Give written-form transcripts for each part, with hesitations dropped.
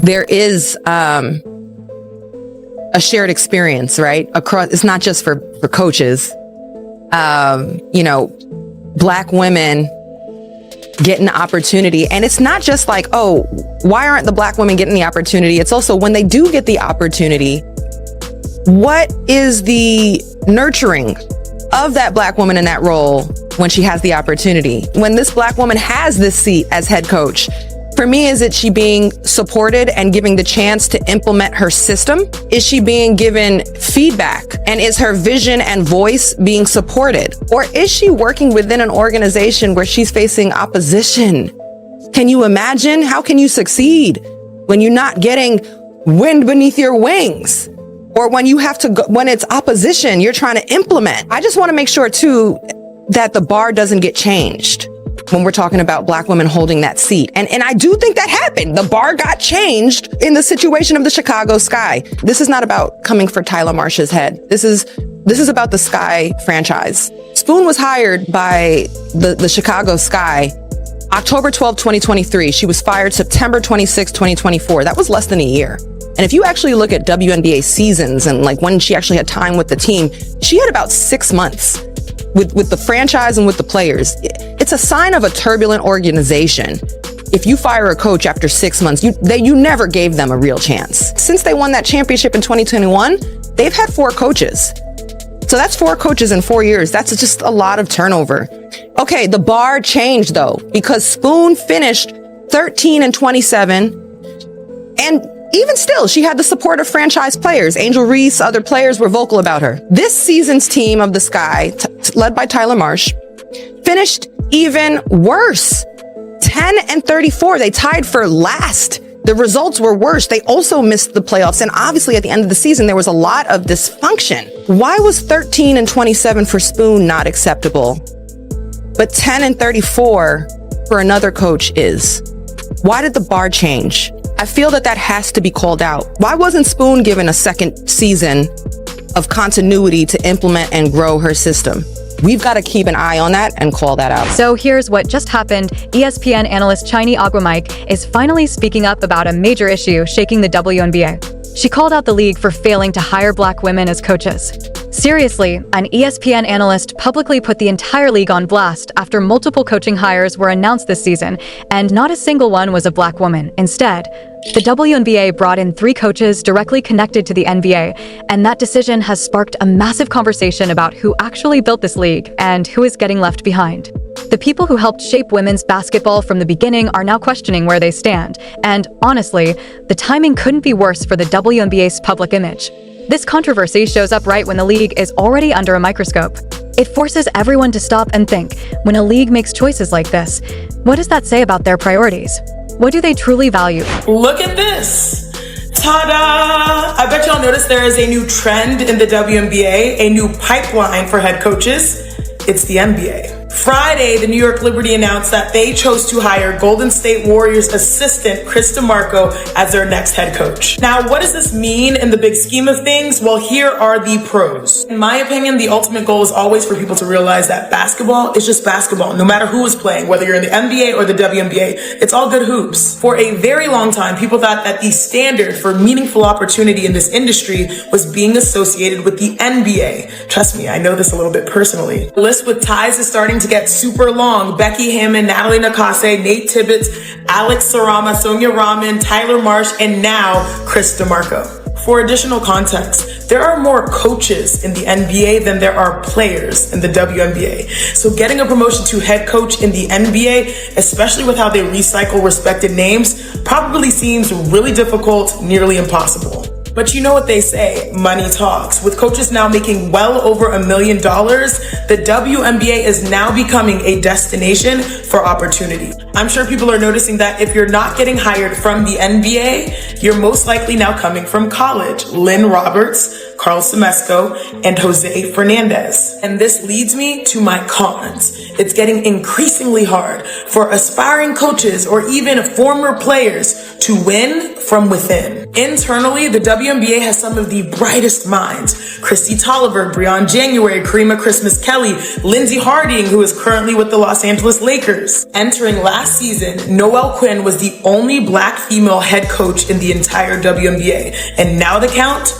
there is a shared experience, right? Across, it's not just for coaches. Black women getting the opportunity. And it's not just like, oh, why aren't the Black women getting the opportunity? It's also when they do get the opportunity, what is the nurturing of that Black woman in that role when she has the opportunity? When this Black woman has this seat as head coach, for me, is it she being supported and giving the chance to implement her system? Is she being given feedback? And is her vision and voice being supported? Or is she working within an organization where she's facing opposition? Can you imagine? How can you succeed when you're not getting wind beneath your wings? Or when you have to go, when it's opposition, you're trying to implement. I just want to make sure too that the bar doesn't get changed when we're talking about Black women holding that seat. And I do think that happened. The bar got changed in the situation of the Chicago Sky. This is not about coming for Tyler Marsh's head. This is about the Sky franchise. Spoon was hired by the Chicago Sky October 12, 2023. She was fired September 26, 2024. That was less than a year. And if you actually look at WNBA seasons and like when she actually had time with the team, she had about 6 months with the franchise and with the players. It's a sign of a turbulent organization if you fire a coach after 6 months. You never gave them a real chance. Since they won that championship in 2021, they've had 4 coaches. So that's 4 coaches in 4 years. That's just a lot of turnover. Okay, the bar changed though, because Spoon finished 13-27, and even still, she had the support of franchise players. Angel Reese, other players were vocal about her. This season's team of the Sky, led by Tyler Marsh, finished even worse. 10-34. They tied for last. The results were worse. They also missed the playoffs. And obviously at the end of the season, there was a lot of dysfunction. Why was 13-27 for Spoon not acceptable, but 10-34 for another coach is? Why did the bar change? I feel that has to be called out. Why wasn't Spoon given a second season of continuity to implement and grow her system? We've got to keep an eye on that and call that out. So here's what just happened. ESPN analyst Chiny Aguamike is finally speaking up about a major issue shaking the WNBA. She called out the league for failing to hire Black women as coaches. Seriously, an ESPN analyst publicly put the entire league on blast after multiple coaching hires were announced this season, and not a single one was a Black woman. Instead, the WNBA brought in 3 coaches directly connected to the NBA, and that decision has sparked a massive conversation about who actually built this league and who is getting left behind. The people who helped shape women's basketball from the beginning are now questioning where they stand, and honestly, the timing couldn't be worse for the WNBA's public image. This controversy shows up right when the league is already under a microscope. It forces everyone to stop and think. When a league makes choices like this, what does that say about their priorities? What do they truly value? Look at this. Ta-da! I bet y'all noticed there is a new trend in the WNBA, a new pipeline for head coaches. It's the NBA. Friday, the New York Liberty announced that they chose to hire Golden State Warriors assistant Chris DeMarco as their next head coach. Now, what does this mean in the big scheme of things? Well, here are the pros. In my opinion, the ultimate goal is always for people to realize that basketball is just basketball, no matter who is playing, whether you're in the NBA or the WNBA, it's all good hoops. For a very long time, people thought that the standard for meaningful opportunity in this industry was being associated with the NBA. Trust me, I know this a little bit personally. The list with ties is starting to get super long. Becky Hammon, Natalie Nakase, Nate Tibbetts, Alex Sarama, Sonia Rahman, Tyler Marsh, and now Chris DeMarco. For additional context, there are more coaches in the NBA than there are players in the WNBA. So getting a promotion to head coach in the NBA, especially with how they recycle respected names, probably seems really difficult, nearly impossible. But you know what they say, money talks. With coaches now making well over $1 million, the WNBA is now becoming a destination for opportunity. I'm sure people are noticing that if you're not getting hired from the NBA, you're most likely now coming from college. Lynn Roberts, Carl Semesco, and Jose Fernandez. And this leads me to my cons. It's getting increasingly hard for aspiring coaches or even former players to win from within. Internally, the WNBA has some of the brightest minds. Christy Tolliver, Breon January, Karima Christmas Kelly, Lindsey Harding, who is currently with the Los Angeles Lakers. Entering last season, Noelle Quinn was the only Black female head coach in the entire WNBA. And now the count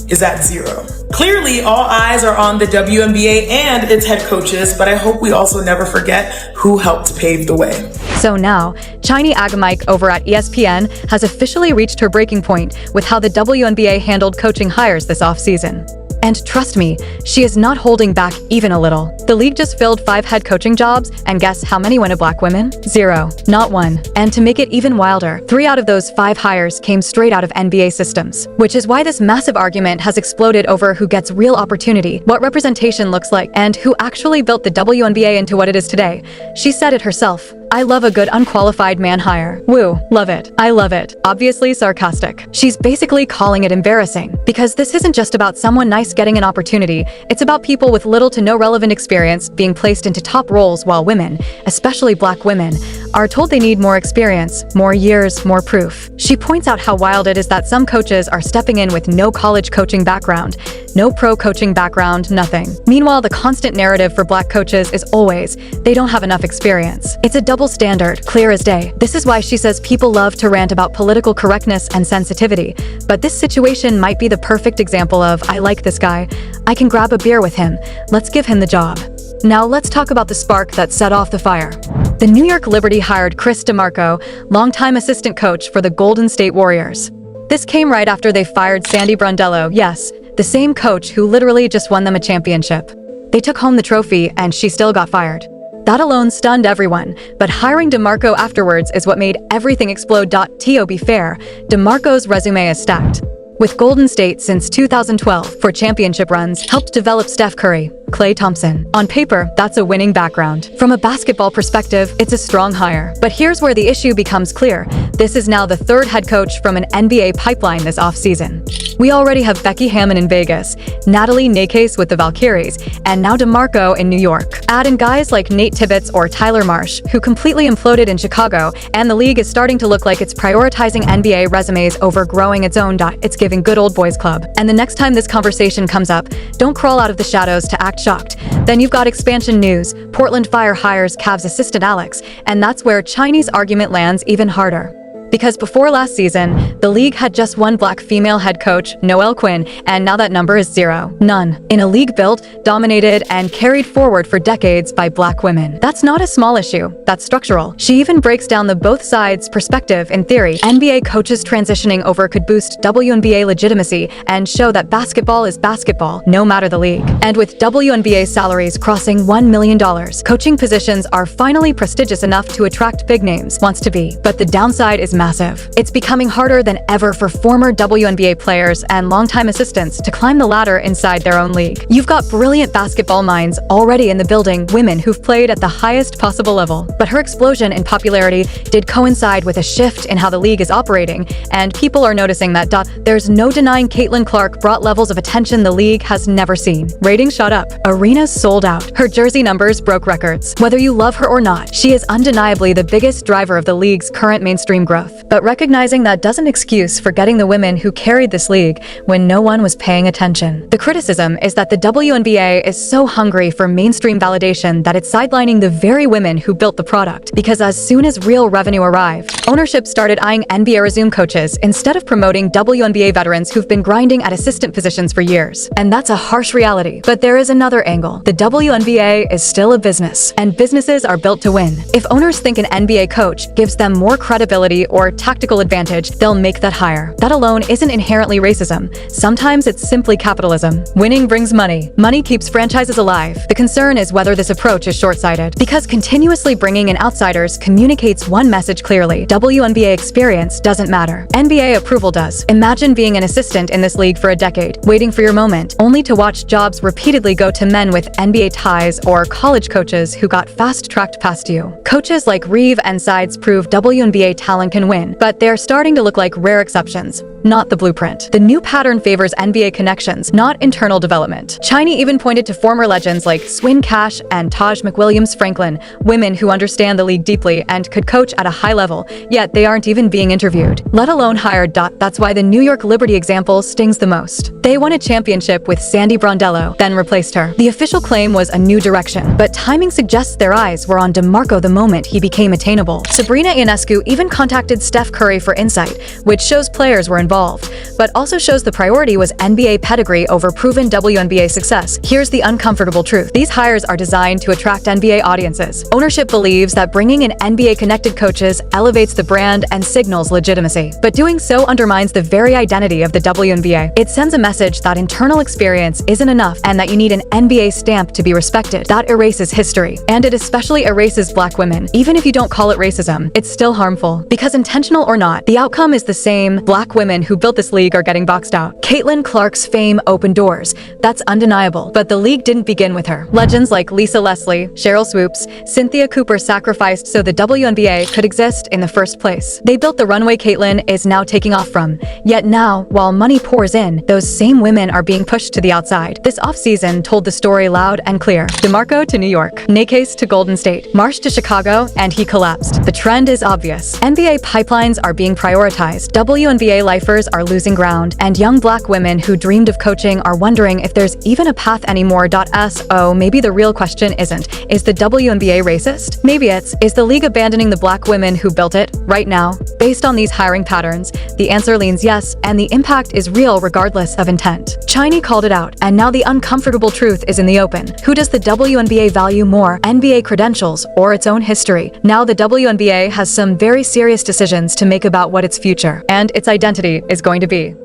is at 0. Clearly, all eyes are on the WNBA and its head coaches, but I hope we also never forget who helped pave the way. So now, Chiny Agumike over at ESPN has officially reached her breaking point with how the WNBA handled coaching hires this offseason. And trust me, she is not holding back even a little. The league just filled 5 head coaching jobs, and guess how many went to Black women? 0. Not 1. And to make it even wilder, 3 out of those 5 hires came straight out of NBA systems. Which is why this massive argument has exploded over who gets real opportunity, what representation looks like, and who actually built the WNBA into what it is today. She said it herself. I love a good unqualified man hire. Woo, love it. I love it. Obviously sarcastic. She's basically calling it embarrassing. Because this isn't just about someone nice getting an opportunity, it's about people with little to no relevant experience being placed into top roles while women, especially Black women, are told they need more experience, more years, more proof. She points out how wild it is that some coaches are stepping in with no college coaching background, no pro coaching background, nothing. Meanwhile, the constant narrative for Black coaches is always, they don't have enough experience. It's a double standard, clear as day. This is why she says people love to rant about political correctness and sensitivity. But this situation might be the perfect example of, I like this guy, I can grab a beer with him, let's give him the job. Now let's talk about the spark that set off the fire. The New York Liberty hired Chris DeMarco, longtime assistant coach for the Golden State Warriors. This came right after they fired Sandy Brondello, yes, the same coach who literally just won them a championship. They took home the trophy and she still got fired. That alone stunned everyone, but hiring DeMarco afterwards is what made everything explode. To be fair, DeMarco's resume is stacked. With Golden State since 2012 for championship runs, helped develop Steph Curry, Klay Thompson. On paper, that's a winning background. From a basketball perspective, it's a strong hire. But here's where the issue becomes clear. This is now the 3rd head coach from an NBA pipeline this offseason. We already have Becky Hammon in Vegas, Natalie Nakase with the Valkyries, and now DeMarco in New York. Add in guys like Nate Tibbetts or Tyler Marsh, who completely imploded in Chicago, and the league is starting to look like it's prioritizing NBA resumes over growing its own. It's giving good old boys club. And the next time this conversation comes up, don't crawl out of the shadows to act shocked. Then you've got expansion news. Portland Fire hires Cavs assistant Alex, and that's where Chinese argument lands even harder. Because before last season, the league had just one Black female head coach, Noelle Quinn, and now that number is 0. None. In a league built, dominated, and carried forward for decades by Black women. That's not a small issue, that's structural. She even breaks down the both sides perspective. In theory, NBA coaches transitioning over could boost WNBA legitimacy and show that basketball is basketball, no matter the league. And with WNBA salaries crossing $1 million, coaching positions are finally prestigious enough to attract big names, wants to be. But the downside is massive. It's becoming harder than ever for former WNBA players and longtime assistants to climb the ladder inside their own league. You've got brilliant basketball minds already in the building, women who've played at the highest possible level. But her explosion in popularity did coincide with a shift in how the league is operating, and people are noticing that. There's no denying Caitlin Clark brought levels of attention the league has never seen. Ratings shot up. Arenas sold out. Her jersey numbers broke records. Whether you love her or not, she is undeniably the biggest driver of the league's current mainstream growth. But recognizing that doesn't excuse forgetting the women who carried this league when no one was paying attention. The criticism is that the WNBA is so hungry for mainstream validation that it's sidelining the very women who built the product. Because as soon as real revenue arrived, ownership started eyeing NBA resume coaches instead of promoting WNBA veterans who've been grinding at assistant positions for years. And that's a harsh reality. But there is another angle. The WNBA is still a business, and businesses are built to win. If owners think an NBA coach gives them more credibility or tactical advantage, they'll make that hire. That alone isn't inherently racism. Sometimes it's simply capitalism. Winning brings money. Money keeps franchises alive. The concern is whether this approach is short-sighted. Because continuously bringing in outsiders communicates one message clearly. WNBA experience doesn't matter. NBA approval does. Imagine being an assistant in this league for a decade, waiting for your moment, only to watch jobs repeatedly go to men with NBA ties or college coaches who got fast-tracked past you. Coaches like Reeve and Sides prove WNBA talent can win, but they're starting to look like rare exceptions. not the blueprint. The new pattern favors NBA connections, not internal development. Chiney even pointed to former legends like Swin Cash and Taj McWilliams Franklin, women who understand the league deeply and could coach at a high level, yet they aren't even being interviewed, let alone hired. That's why the New York Liberty example stings the most. They won a championship with Sandy Brondello, then replaced her. The official claim was a new direction, but timing suggests their eyes were on DeMarco the moment he became attainable. Sabrina Ionescu even contacted Steph Curry for insight, which shows players were involved, but also shows the priority was NBA pedigree over proven WNBA success. Here's the uncomfortable truth. These hires are designed to attract NBA audiences. Ownership believes that bringing in NBA-connected coaches elevates the brand and signals legitimacy, but doing so undermines the very identity of the WNBA. It sends a message that internal experience isn't enough and that you need an NBA stamp to be respected. That erases history, and it especially erases Black women. Even if you don't call it racism, it's still harmful, because intentional or not, the outcome is the same. Black women who built this league are getting boxed out. Caitlin Clark's fame opened doors. That's undeniable, but the league didn't begin with her. Legends like Lisa Leslie, Cheryl Swoops, Cynthia Cooper sacrificed so the WNBA could exist in the first place. They built the runway Caitlin is now taking off from. Yet now, while money pours in, those same women are being pushed to the outside. This offseason told the story loud and clear. DeMarco to New York, Nakes to Golden State, Marsh to Chicago, and he collapsed. The trend is obvious. NBA pipelines are being prioritized, WNBA lifers are losing ground, and young Black women who dreamed of coaching are wondering if there's even a path anymore. So maybe the real question isn't, is the WNBA racist? Maybe it's, is the league abandoning the Black women who built it? Right now, based on these hiring patterns, the answer leans yes, and the impact is real regardless of intent. Chiney called it out, and now the uncomfortable truth is in the open. Who does the WNBA value more, NBA credentials or its own history? Now the WNBA has some very serious decisions to make about what its future and its identity is going to be.